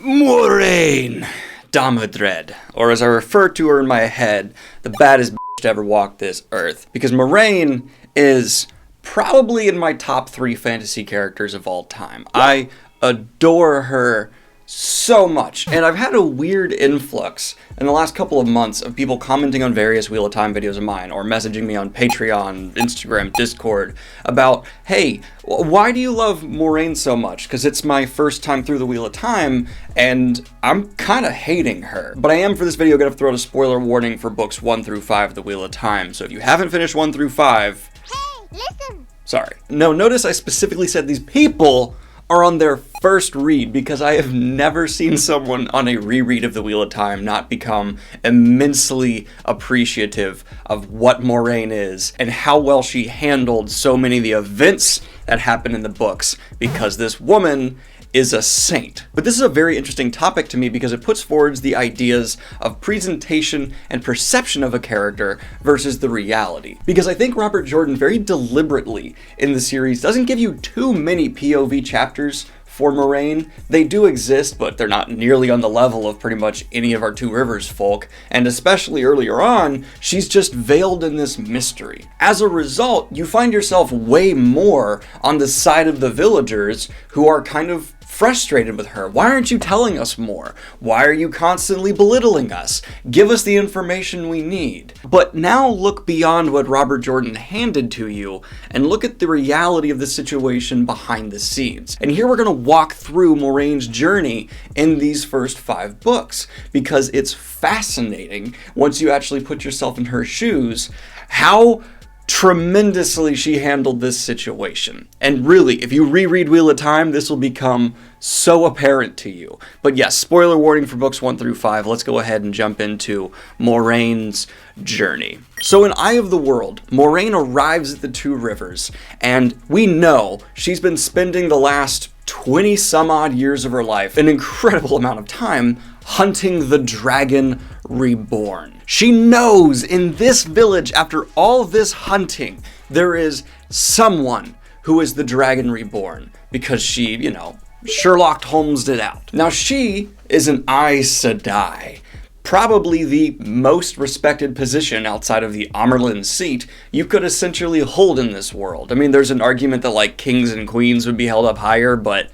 Moiraine Damodred, or as I refer to her in my head, the baddest bitch to ever walk this earth. Because Moiraine is probably in my top 3 fantasy characters of all time. I adore her so much, and I've had a weird influx in the last couple of months of people commenting on various Wheel of Time videos of mine, or messaging me on Patreon, Instagram, Discord, about, hey, why do you love Moiraine so much? Because it's my first time through the Wheel of Time, and I'm kind of hating her. But I am, for this video, going to throw out a spoiler warning for books 1 through 5 of the Wheel of Time, so if you haven't finished 1 through 5... Hey, listen! Sorry. No, notice I specifically said these people are on their first read, because I have never seen someone on a reread of the Wheel of Time not become immensely appreciative of what Moiraine is and how well she handled so many of the events that happen in the books, because this woman is a saint. But this is a very interesting topic to me because it puts forward the ideas of presentation and perception of a character versus the reality. Because I think Robert Jordan very deliberately in the series doesn't give you too many POV chapters for Moiraine. They do exist, but they're not nearly on the level of pretty much any of our Two Rivers folk, and especially earlier on, she's just veiled in this mystery. As a result, you find yourself way more on the side of the villagers who are kind of frustrated with her. Why aren't you telling us more? Why are you constantly belittling us? Give us the information we need. But now look beyond what Robert Jordan handed to you and look at the reality of the situation behind the scenes. And here we're going to walk through Moiraine's journey in these first 5 books, because it's fascinating once you actually put yourself in her shoes how tremendously she handled this situation. And really, if you reread Wheel of Time, this will become so apparent to you. But yes, spoiler warning for books 1 through 5. Let's go ahead and jump into Moiraine's journey. So in Eye of the World, Moiraine arrives at the Two Rivers, and we know she's been spending the last 20 some odd years of her life, an incredible amount of time, hunting the Dragon Reborn. She knows in this village, after all this hunting, there is someone who is the Dragon Reborn, because she, you know, Sherlock Holmes'd it out. Now she is an Aes Sedai, probably the most respected position outside of the Amerlin seat you could essentially hold in this world. I mean, there's an argument that like kings and queens would be held up higher, but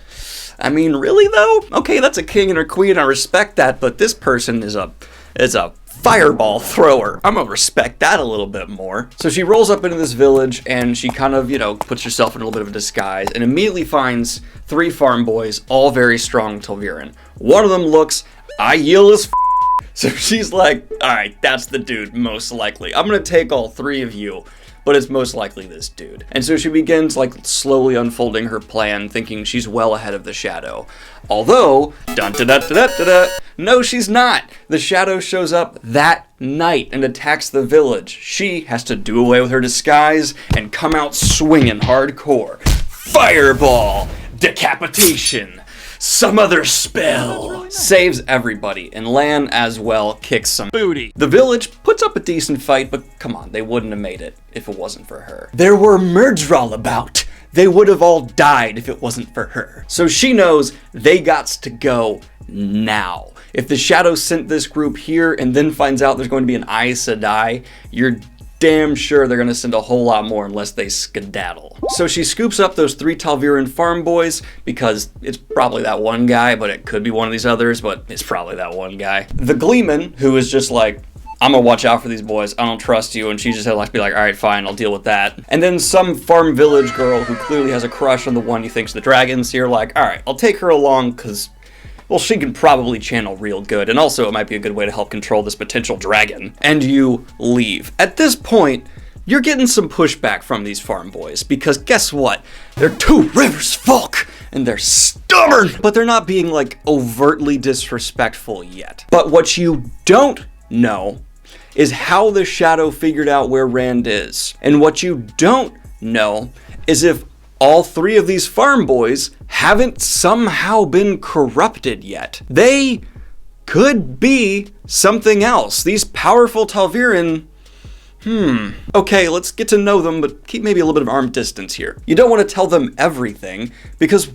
I mean, really though? Okay, that's a king and a queen, I respect that, but this person is a fireball thrower. I'm gonna respect that a little bit more. So she rolls up into this village and she kind of, you know, puts herself in a little bit of a disguise and immediately finds 3 farm boys, all very strong Talviran. One of them looks ideal as so she's like, alright, that's the dude, most likely. I'm gonna take all 3 of you, but it's most likely this dude. And so she begins like slowly unfolding her plan, thinking she's well ahead of the Shadow. Although, no she's not. The Shadow shows up that night and attacks the village. She has to do away with her disguise and come out swinging hardcore. Fireball! Decapitation! Some other spell! Saves everybody, and Lan as well kicks some booty. The village puts up a decent fight, but come on, they wouldn't have made it if it wasn't for her. There were Myrddraal about. They would have all died if it wasn't for her. So she knows they gots to go now. If the Shadow sent this group here and then finds out there's going to be an Aes Sedai, you're damn sure they're going to send a whole lot more unless they skedaddle. So she scoops up those 3 Talviran farm boys, because it's probably that one guy, but it could be one of these others, but it's probably that one guy. The Gleeman, who is just like, I'm gonna watch out for these boys, I don't trust you, and she just had to like be like, alright, fine, I'll deal with that. And then some farm village girl who clearly has a crush on the one you think's the dragon, so you're like, alright, I'll take her along, because, well, she can probably channel real good, and also it might be a good way to help control this potential dragon. And you leave. At this point, you're getting some pushback from these farm boys, because guess what? They're Two Rivers folk, and they're stubborn! But they're not being, like, overtly disrespectful yet. But what you don't know is how the Shadow figured out where Rand is. And what you don't know is if all 3 of these farm boys haven't somehow been corrupted yet. They could be something else. These powerful Talviran, okay, let's get to know them, but keep maybe a little bit of arm distance here. You don't want to tell them everything, because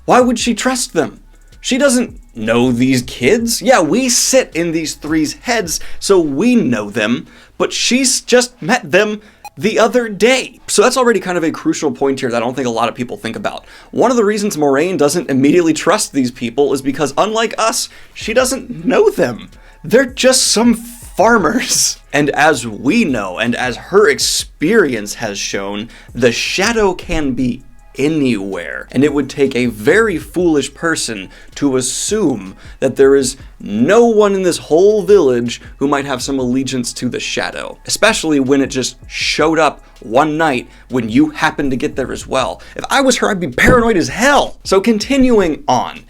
why would she trust them? She doesn't know these kids. Yeah, we sit in these three's heads, so we know them, but she's just met them the other day. So that's already kind of a crucial point here that I don't think a lot of people think about. One of the reasons Moiraine doesn't immediately trust these people is because, unlike us, she doesn't know them. They're just some farmers. And as we know, and as her experience has shown, the shadow can be anywhere. And it would take a very foolish person to assume that there is no one in this whole village who might have some allegiance to the shadow, especially when it just showed up one night when you happened to get there as well. If I was her, I'd be paranoid as hell. So continuing on,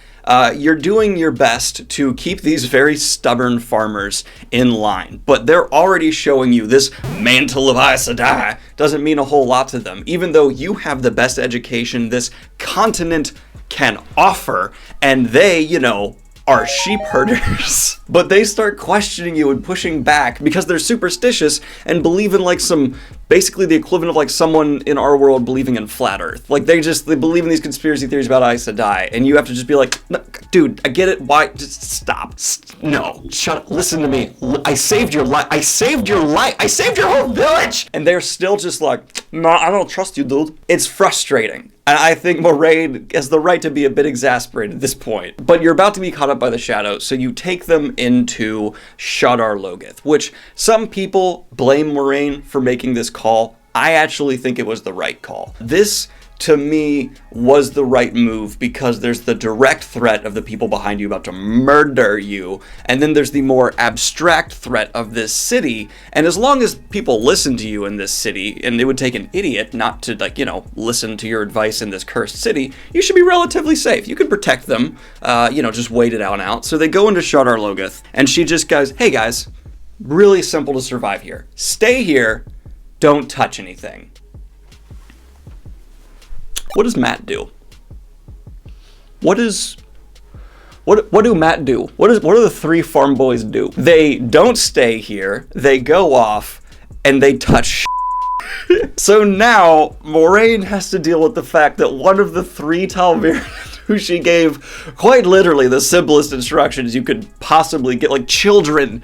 you're doing your best to keep these very stubborn farmers in line, but they're already showing you this mantle of Aes Sedai doesn't mean a whole lot to them, even though you have the best education this continent can offer, and they, you know, are sheep herders. But they start questioning you and pushing back because they're superstitious and believe in like some, basically the equivalent of like someone in our world believing in flat earth. Like they believe in these conspiracy theories about Aes Sedai, and you have to just be like, no, dude, I get it, why, just stop. No, shut up, listen to me. I saved your life, I saved your life, I saved your whole village! And they're still just like, no, I don't trust you, dude. It's frustrating. And I think Moiraine has the right to be a bit exasperated at this point. But you're about to be caught up by the shadow, so you take them into Shadar Logoth, which some people blame Moiraine for making this call. I actually think it was the right call. This, to me, was the right move because there's the direct threat of the people behind you about to murder you, and then there's the more abstract threat of this city, and as long as people listen to you in this city, and it would take an idiot not to, like, you know, listen to your advice in this cursed city, you should be relatively safe. You can protect them, you know, just wait it out. So they go into Shadar Logoth, and she just goes, hey guys, really simple to survive here. Stay here, don't touch anything. What does Matt do? What do Matt do? What do the three farm boys do? They don't stay here, they go off, and they touch So now, Moiraine has to deal with the fact that one of the three Tal'Verians who she gave quite literally the simplest instructions you could possibly get, like, children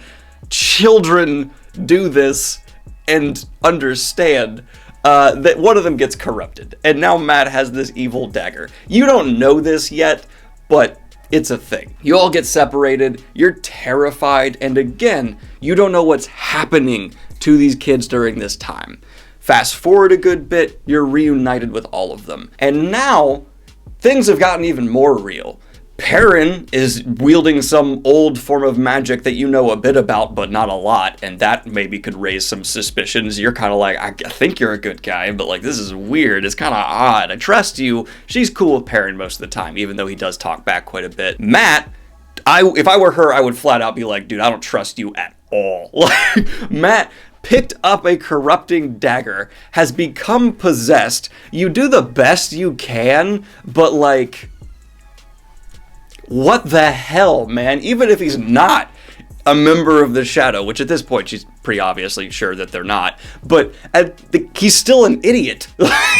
do this and understand, that one of them gets corrupted, and now Matt has this evil dagger. You don't know this yet, but it's a thing. You all get separated, you're terrified, and again, you don't know what's happening to these kids during this time. Fast forward a good bit, you're reunited with all of them. And now, things have gotten even more real. Perrin is wielding some old form of magic that you know a bit about, but not a lot, and that maybe could raise some suspicions. You're kind of like, I think you're a good guy, but like, this is weird, it's kind of odd. I trust you. She's cool with Perrin most of the time, even though he does talk back quite a bit. Matt, if I were her, I would flat out be like, dude, I don't trust you at all. Like, Matt picked up a corrupting dagger, has become possessed. You do the best you can, but like, what the hell, man? Even if he's not a member of the Shadow, which at this point she's pretty obviously sure that they're not, but he's still an idiot.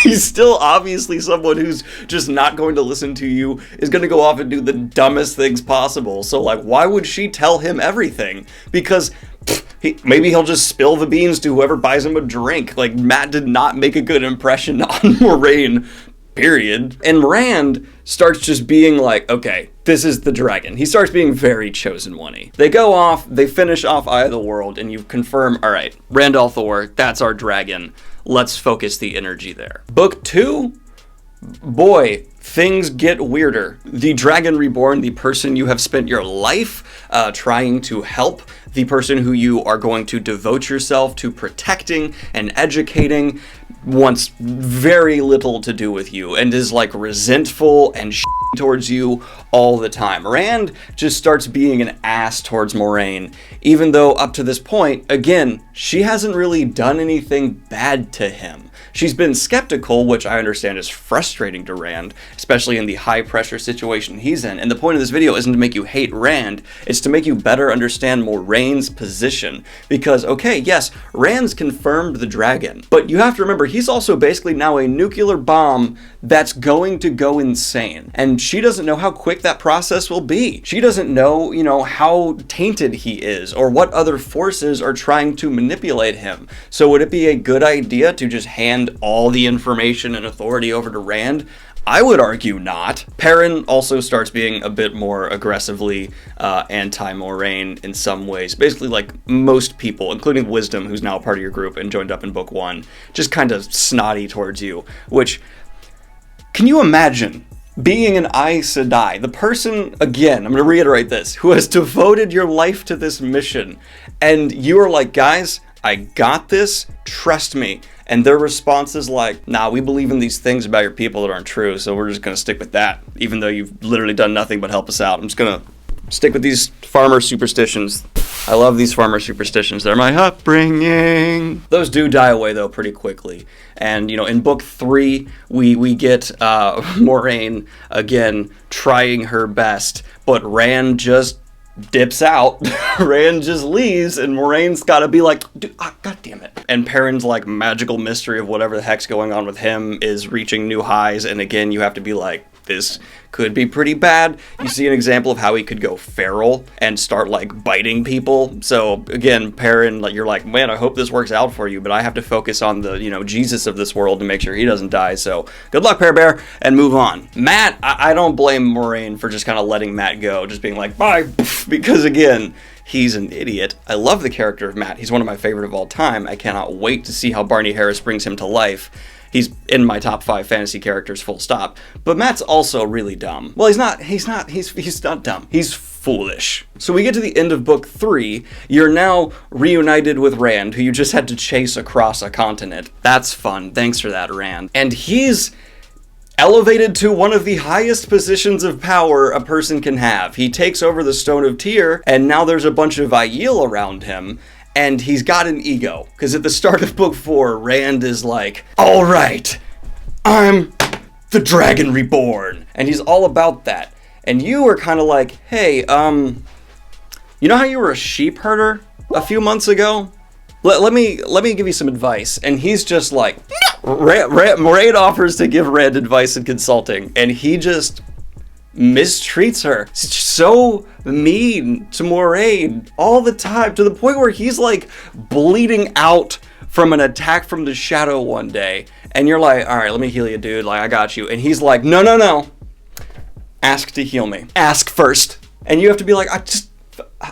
He's still obviously someone who's just not going to listen to you, is going to go off and do the dumbest things possible. So like, why would she tell him everything? Because maybe he'll just spill the beans to whoever buys him a drink. Like, Matt did not make a good impression on Moiraine, period. And Rand starts just being like, okay, this is the dragon. He starts being very chosen one-y. They go off, they finish off Eye of the World, and you confirm, all right, Rand al'Thor, that's our dragon. Let's focus the energy there. Book 2, boy, things get weirder. The Dragon Reborn, the person you have spent your life trying to help, the person who you are going to devote yourself to protecting and educating, wants very little to do with you and is like resentful and towards you all the time. Rand just starts being an ass towards Moiraine, even though up to this point, again, she hasn't really done anything bad to him. She's been skeptical, which I understand is frustrating to Rand, especially in the high pressure situation he's in. And the point of this video isn't to make you hate Rand, it's to make you better understand Moraine's position. Because, okay, yes, Rand's confirmed the dragon, but you have to remember, he's also basically now a nuclear bomb that's going to go insane. And she doesn't know how quick that process will be. She doesn't know, how tainted he is or what other forces are trying to manipulate him. So would it be a good idea to just hand all the information and authority over to Rand? I would argue not. Perrin also starts being a bit more aggressively anti-Moiraine in some ways. Basically, like most people, including Wisdom, who's now a part of your group and joined up in book 1, just kind of snotty towards you. Which, can you imagine being an Aes Sedai, the person, again, I'm going to reiterate this, who has devoted your life to this mission, and you are like, guys, I got this, trust me. And their response is like, nah, we believe in these things about your people that aren't true, so we're just going to stick with that, even though you've literally done nothing but help us out. I'm just going to stick with these farmer superstitions. I love these farmer superstitions. They're my upbringing. Those do die away, though, pretty quickly. And, in book 3, we get Moiraine, again, trying her best, but Rand just dips out. Rand just leaves, and Moraine's gotta be like, god damn it. And Perrin's like magical mystery of whatever the heck's going on with him is reaching new highs, and again, you have to be like, this could be pretty bad. You see an example of how he could go feral and start like biting people. So again, Perrin, like, you're like, man, I hope this works out for you, but I have to focus on the, Jesus of this world to make sure he doesn't die. So good luck, Pear Bear, and move on. Matt, I don't blame Moiraine for just kind of letting Matt go, just being like, bye, because again, he's an idiot. I love the character of Matt. He's one of my favorite of all time. I cannot wait to see how Barney Harris brings him to life. He's in my top 5 fantasy characters, full stop. But Matt's also really dumb. Well, he's not dumb. He's foolish. So we get to the end of book 3. You're now reunited with Rand, who you just had to chase across a continent. That's fun. Thanks for that, Rand. And he's elevated to one of the highest positions of power a person can have. He takes over the Stone of Tyr, and now there's a bunch of Aiel around him. And he's got an ego, because at the start of book 4, Rand is like, all right, I'm the Dragon Reborn. And he's all about that. And you are kind of like, hey, you know how you were a sheep herder a few months ago? Let me give you some advice. And he's just like, Moiraine offers to give Rand advice and consulting, and he just mistreats her. He's so mean to Moiraine all the time, to the point where he's like bleeding out from an attack from the shadow one day, and you're like, all right, let me heal you, dude, like, I got you. And he's like, no, ask to heal me, ask first. And you have to be like,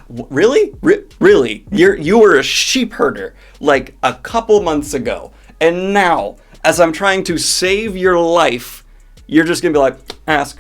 really? Really? You were a sheep herder like a couple months ago, and now as I'm trying to save your life, you're just gonna be like, ask.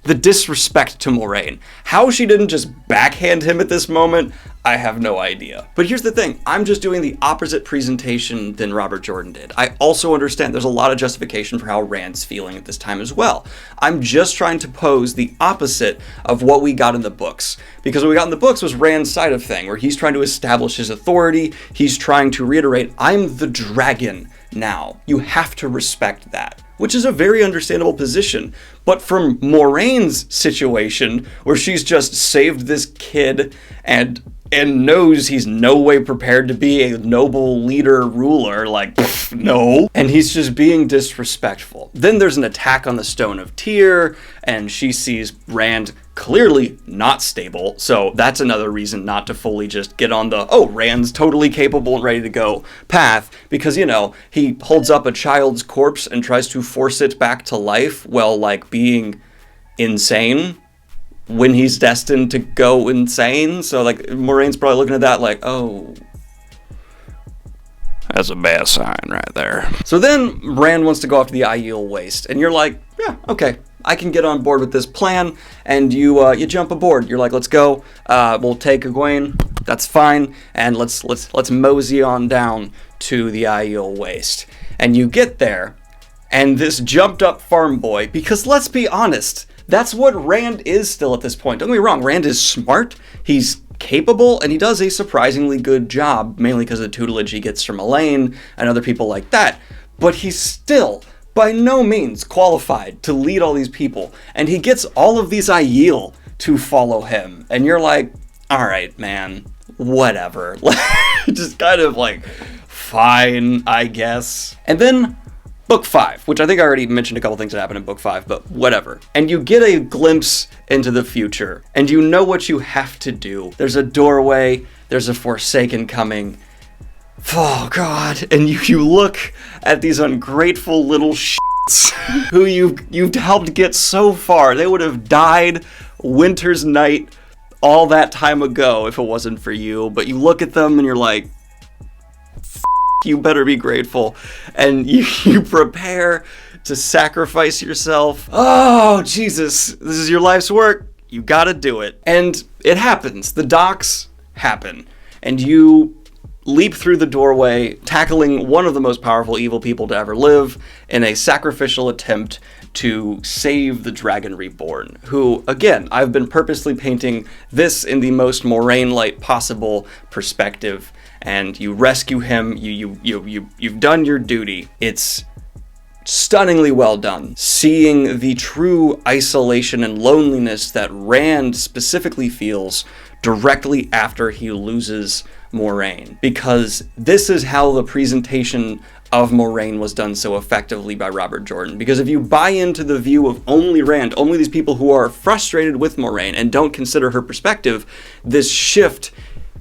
The disrespect to Moiraine. How she didn't just backhand him at this moment, I have no idea. But here's the thing, I'm just doing the opposite presentation than Robert Jordan did. I also understand there's a lot of justification for how Rand's feeling at this time as well. I'm just trying to pose the opposite of what we got in the books. Because what we got in the books was Rand's side of thing, where he's trying to establish his authority, he's trying to reiterate, I'm the dragon now. You have to respect that. Which is a very understandable position. But from Moraine's situation, where she's just saved this kid and knows he's no way prepared to be a noble leader ruler, like, no. And he's just being disrespectful. Then there's an attack on the Stone of Tyr, and she sees Rand clearly not stable, so that's another reason not to fully just get on the, oh, Rand's totally capable and ready to go path, because, he holds up a child's corpse and tries to force it back to life while, like, being insane when he's destined to go insane. So, like, Moraine's probably looking at that like, oh, that's a bad sign right there. So then Rand wants to go off to the Aiel Waste, and you're like, yeah, okay, I can get on board with this plan. And you jump aboard. You're like, let's go. We'll take Egwene. That's fine. And let's mosey on down to the Aiel Waste. And you get there, and this jumped up farm boy, because let's be honest, that's what Rand is still at this point. Don't get me wrong, Rand is smart, he's capable, and he does a surprisingly good job, mainly because of the tutelage he gets from Elaine and other people like that. But he's still by no means qualified to lead all these people, and he gets all of these Aiel to follow him, and you're like, all right, man, whatever. Just kind of like, fine, I guess. And then Book 5, which I think I already mentioned a couple things that happened in Book 5, but whatever. And you get a glimpse into the future, and you know what you have to do. There's a doorway, there's a Forsaken coming. Oh god. And you look at these ungrateful little shits who you've helped get so far. They would have died winter's night all that time ago if it wasn't for you. But you look at them and you're like, you better be grateful. And you prepare to sacrifice yourself. Oh, Jesus. This is your life's work. You gotta do it. And it happens. The docks happen. And you leap through the doorway, tackling one of the most powerful evil people to ever live in a sacrificial attempt to save the Dragon Reborn, who, again, I've been purposely painting this in the most Moiraine-like possible perspective, and you rescue him, you've done your duty. It's stunningly well done. Seeing the true isolation and loneliness that Rand specifically feels directly after he loses Moiraine, because this is how the presentation of Moiraine was done so effectively by Robert Jordan. Because if you buy into the view of only Rand, only these people who are frustrated with Moiraine and don't consider her perspective, this shift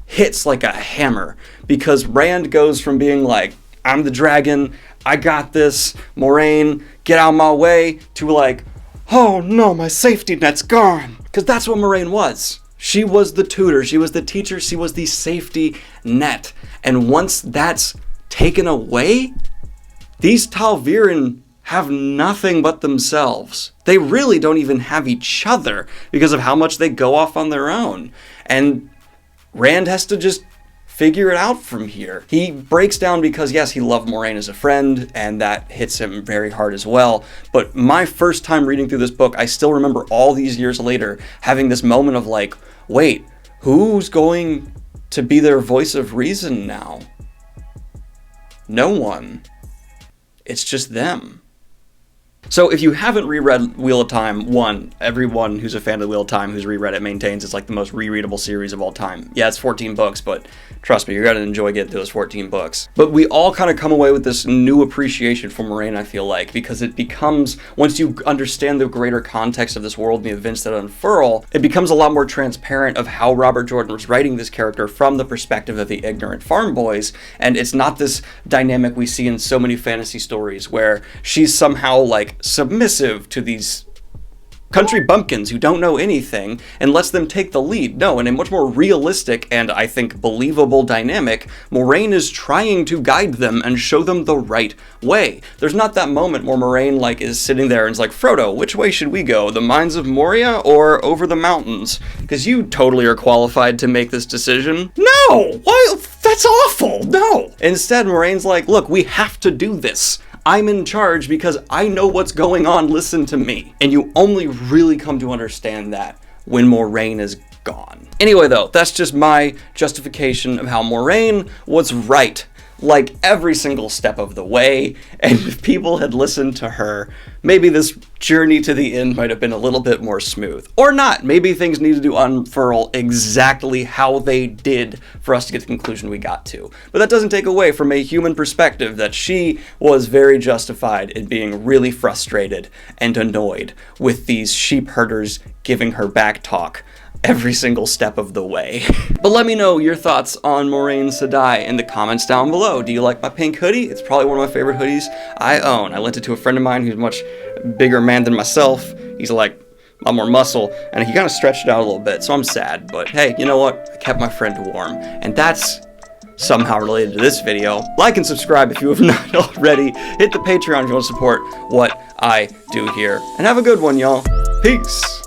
hits like a hammer, because Rand goes from being like, I'm the dragon, I got this, Moiraine, get out of my way, to like, oh no, my safety net's gone. Because that's what Moiraine was. She was the tutor, she was the teacher, she was the safety net. And once that's taken away, these Tal'Viren have nothing but themselves. They really don't even have each other because of how much they go off on their own. And Rand has to just figure it out from here. He breaks down because, yes, he loved Moiraine as a friend, and that hits him very hard as well. But my first time reading through this book, I still remember all these years later having this moment of like, wait, who's going to be their voice of reason now? No one. It's just them. So if you haven't reread Wheel of Time, everyone who's a fan of Wheel of Time who's reread it maintains it's like the most rereadable series of all time. Yeah, it's 14 books, but trust me, you're going to enjoy getting through those 14 books. But we all kind of come away with this new appreciation for Moiraine, I feel like, because it becomes, once you understand the greater context of this world and the events that unfurl, it becomes a lot more transparent of how Robert Jordan was writing this character from the perspective of the ignorant farm boys. And it's not this dynamic we see in so many fantasy stories where she's somehow like submissive to these country bumpkins who don't know anything and lets them take the lead. No, in a much more realistic and I think believable dynamic, Moiraine is trying to guide them and show them the right way. There's not that moment where Moiraine like is sitting there and is like, Frodo, which way should we go? The Mines of Moria or over the mountains? Because you totally are qualified to make this decision. No! Why? That's awful! No! Instead, Moraine's like, look, we have to do this. I'm in charge because I know what's going on, listen to me. And you only really come to understand that when Moiraine is gone. Anyway though, that's just my justification of how Moiraine was right, like every single step of the way, and if people had listened to her, maybe this journey to the end might have been a little bit more smooth. Or not, maybe things needed to unfurl exactly how they did for us to get the conclusion we got to. But that doesn't take away from a human perspective that she was very justified in being really frustrated and annoyed with these sheep herders giving her back talk every single step of the way. But let me know your thoughts on Moiraine Sedai in the comments down below. Do you like my pink hoodie? It's probably one of my favorite hoodies I own. I lent it to a friend of mine who's a much bigger man than myself. He's like a lot more muscle, and he kind of stretched it out a little bit, so I'm sad. But hey, you know what? I kept my friend warm, and that's somehow related to this video. Like and subscribe if you have not already. Hit the Patreon if you want to support what I do here. And have a good one, y'all. Peace.